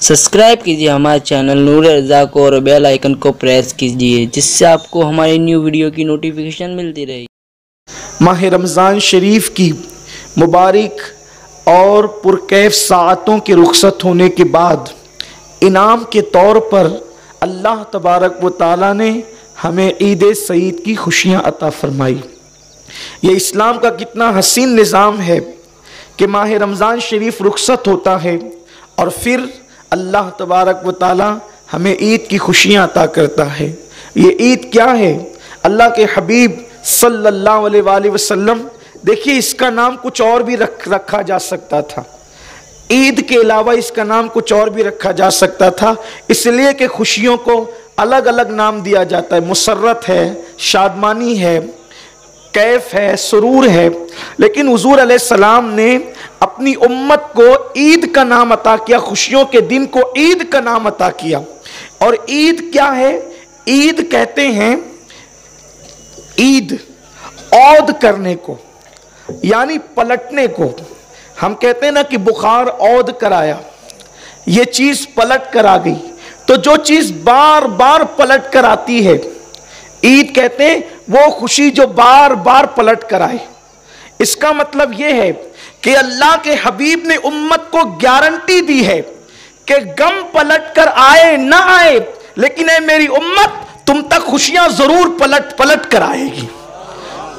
Subscribe कीजिए हमारे channel नूर रज़ा को और बेल आइकन को प्रेस कीजिए जिससे आपको हमारी न्यू वीडियो की नोटिफिकेशन मिलती रहे। माह रमज़ान शरीफ की मुबारक और पुरकैफ साअतों के रुखसत होने के बाद इनाम के तौर पर अल्लाह तबारक व तआला ने हमें ईद सईद की खुशियाँ अता फरमाई। ये इस्लाम का कितना हसीन निज़ाम है कि माह रमज़ान शरीफ रुखसत होता है और फिर अल्लाह तबारक व तआला हमें ईद की खुशियाँ अता करता है। ये ईद क्या है? अल्लाह के हबीब सल्लल्लाहु अलैहि वसल्लम, देखिए इसका नाम कुछ और भी रखा जा सकता था, ईद के अलावा इसका नाम कुछ और भी रखा जा सकता था, इसलिए कि खुशियों को अलग अलग नाम दिया जाता है। मुसर्रत है, शादमानी है, कैफ है, सुरूर है, लेकिन हुजूर अलैहिस्सलाम ने अपनी उम्मत को ईद का नाम अता किया, खुशियों के दिन को ईद का नाम अता किया। और ईद क्या है? ईद कहते हैं ईद औद करने को, यानी पलटने को। हम कहते हैं ना कि बुखार औद कराया, ये चीज पलट कर आ गई। तो जो चीज बार बार पलट कर आती है, ईद कहते हैं वो खुशी जो बार बार पलट कर आए। इसका मतलब यह है कि अल्लाह के हबीब ने उम्मत को गारंटी दी है कि गम पलट कर आए ना आए, लेकिन ऐ मेरी उम्मत, तुम तक खुशियां जरूर पलट कर आएगी,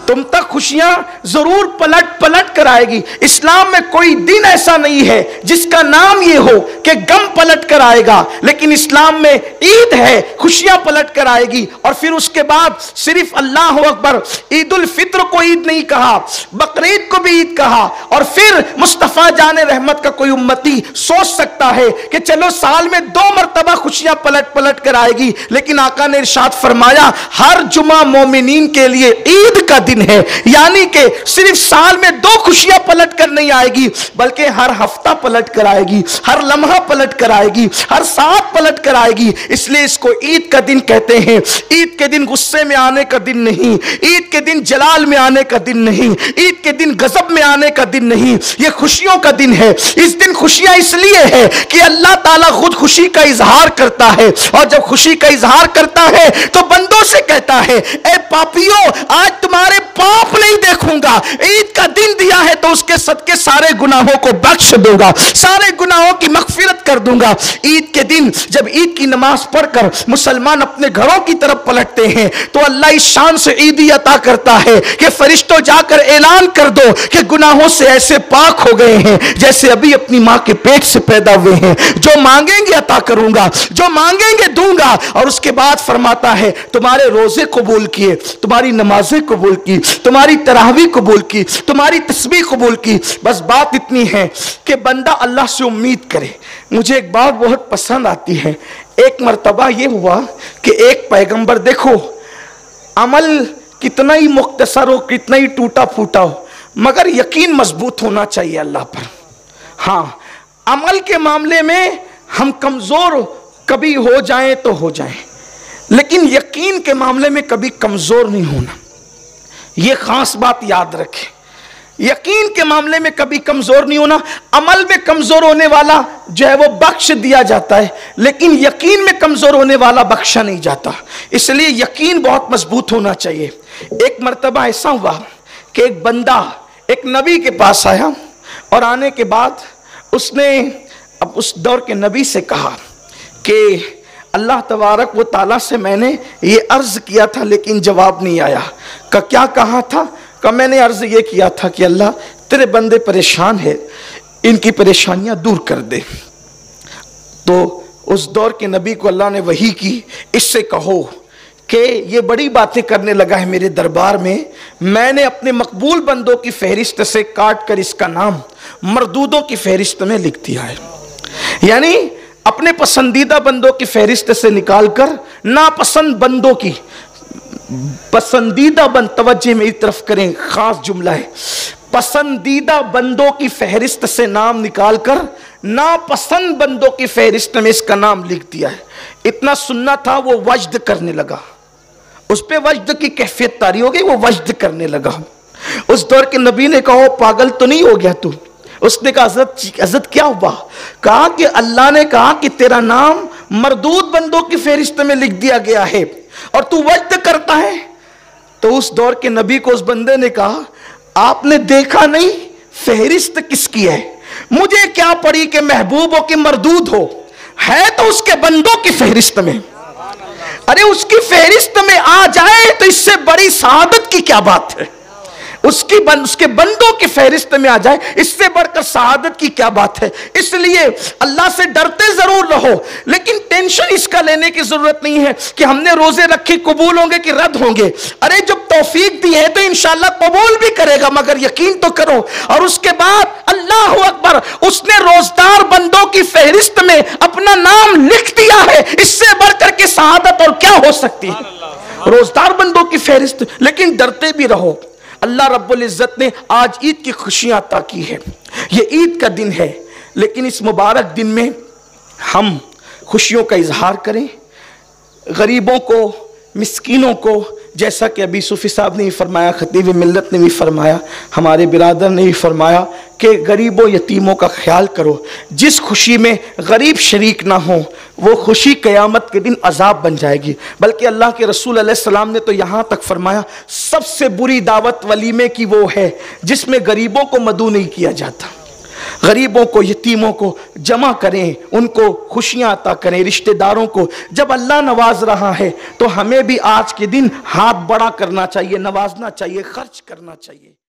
तुम तक खुशियां जरूर पलट कर आएगी। इस्लाम में कोई दिन ऐसा नहीं है जिसका नाम ये हो कि गम पलट कर आएगा, लेकिन इस्लाम में ईद है, खुशियां पलट कर आएगी। और फिर उसके बाद सिर्फ अल्लाह अकबर, ईद उल फित्र को ईद नहीं कहा, बकरीद को भी ईद कहा। और फिर मुस्तफ़ा जाने रहमत का कोई उम्मती सोच सकता है कि चलो साल में 2 मरतबा खुशियां पलट कर आएगी, लेकिन आका ने इरशाद फरमाया हर जुमा मोमिनीन के लिए ईद का है, यानी कि सिर्फ साल में 2 खुशियां पलट कर नहीं आएगी, बल्कि हर हफ्ता पलट कर आएगी, हर लम्हा पलट कर आएगी, हर साथ पलट कर आएगी। इसलिए इसको ईद का दिन कहते हैं। ईद के दिन गुस्से में आने का दिन नहीं, ईद के दिन जलाल में आने का दिन नहीं, ईद के दिन गजब में आने का दिन नहीं, यह खुशियों का दिन है। इस दिन खुशियां इसलिए है कि अल्लाह ताला खुद खुशी का इजहार करता है, और जब खुशी का इजहार करता है तो बंदों से कहता है, ए पापियों, आज तुम्हारे पाप नहीं देखूंगा, ईद का दिन दिया है तो उसके सदके सारे गुनाहों को बख्श दूंगा, सारे गुनाहों की मगफिरत कर दूंगा। ईद के दिन जब ईद की नमाज पढ़कर मुसलमान अपने घरों की तरफ पलटते हैं तो अल्लाह इस शान से ईदी अता करता है कि फरिश्तों जाकर ऐलान कर दो कि गुनाहों से ऐसे पाक हो गए हैं जैसे अभी अपनी मां के पेट से पैदा हुए हैं। जो मांगेंगे अता करूंगा, जो मांगेंगे दूंगा। और उसके बाद फरमाता है तुम्हारे रोजे कबूल किए, तुम्हारी नमाजें कबूल की, तुम्हारी तरावी कबूल की, तुम्हारी तस्बीह कबूल की। बस बात इतनी है कि बंदा अल्लाह से उम्मीद करे। मुझे एक बात बहुत पसंद आती है। एक मर्तबा ये हुआ कि एक पैगंबर, देखो अमल कितना ही मुख्तसर हो, कितना ही टूटा फूटा हो, मगर यकीन मजबूत होना चाहिए अल्लाह पर। हाँ, अमल के मामले में हम कमजोर कभी हो जाएं तो हो जाएं, लेकिन यकीन के मामले में कभी कमजोर नहीं होना। यह खास बात याद रखें, यकीन के मामले में कभी कमजोर नहीं होना। अमल में कमजोर होने वाला जो है वो बख्श दिया जाता है, लेकिन यकीन में कमजोर होने वाला बख्शा नहीं जाता। इसलिए यकीन बहुत मजबूत होना चाहिए। एक मर्तबा ऐसा हुआ कि एक बंदा एक नबी के पास आया, और आने के बाद उसने अब उस दौर के नबी से कहा कि अल्लाह तबारक व ताला से मैंने ये अर्ज किया था लेकिन जवाब नहीं आया। का क्या कहा था? का मैंने अर्ज ये किया था कि अल्लाह तेरे बंदे परेशान है, इनकी परेशानियां दूर कर दे। तो उस दौर के नबी को अल्लाह ने वही की, इससे कहो कि ये बड़ी बातें करने लगा है मेरे दरबार में, मैंने अपने मकबूल बंदों की फहरिस्त से काट कर इसका नाम मरदूदों की फहरिस्त में लिख दिया है। यानी अपने पसंदीदा बंदों की फहरिस्त से निकालकर नापसंद बंदों की, पसंदीदा बंद, तवज्जो मेरी तरफ करें, खास जुमला है, पसंदीदा बंदों की फहरिस्त से नाम निकालकर नापसंद बंदों की फहरिस्त में इसका नाम लिख दिया है। इतना सुनना था, वो वज्द करने लगा, उस पे वज्द की कैफियत तारी हो गई, वो वज्द करने लगा। उस दौर के नबी ने कहा पागल तो नहीं हो गया तू? उसने कहा हज़रत क्या हुआ? कहा कि अल्लाह ने कहा कि तेरा नाम मरदूद बंदों की फहरिस्त में लिख दिया गया है और तू वज्द करता है। तो उस दौर के नबी को उस बंदे ने कहा, आपने देखा नहीं फहरिस्त किसकी है? मुझे क्या पड़ी कि महबूब हो कि मरदूद हो, है तो उसके बंदों की फहरिस्त में। अरे उसकी फहरिस्त में आ जाए तो इससे बड़ी शहादत की क्या बात है? उसके बंदों की फहरिस्त में आ जाए, इससे बढ़कर शहादत की क्या बात है? इसलिए अल्लाह से डरते जरूर रहो, लेकिन टेंशन इसका लेने की जरूरत नहीं है कि हमने रोजे रखे कबूल होंगे कि रद्द होंगे। अरे जब तौफीक दी है तो इंशाल्लाह कबूल भी करेगा, मगर यकीन तो करो। और उसके बाद अल्लाह अकबर, उसने रोजदार बंदों की फहरिस्त में अपना नाम लिख दिया है, इससे बढ़कर के शहादत और क्या हो सकती है? रोजदार बंदों की फहरिस्त। लेकिन डरते भी रहो। अल्लाह रब्बुल इज़्ज़त ने आज ईद की खुशियां अता की है, ये ईद का दिन है, लेकिन इस मुबारक दिन में हम खुशियों का इजहार करें। गरीबों को, मिस्कीनों को, जैसा कि अभी सूफी साहब ने भी फरमाया, खतीब मिल्लत ने भी फरमाया, हमारे बिरादर ने भी फरमाया कि गरीबों यतीमों का ख्याल करो। जिस खुशी में गरीब शरीक ना हो वो खुशी क़यामत के दिन अजाब बन जाएगी। बल्कि अल्लाह के रसूल अलैहि सलाम ने तो यहाँ तक फरमाया, सबसे बुरी दावत वलीमे की वो है जिसमें गरीबों को मदऊ नहीं किया जाता। गरीबों को, यतीमों को जमा करें, उनको खुशियां अता करें। रिश्तेदारों को जब अल्लाह नवाज रहा है तो हमें भी आज के दिन हाथ बड़ा करना चाहिए, नवाजना चाहिए, खर्च करना चाहिए।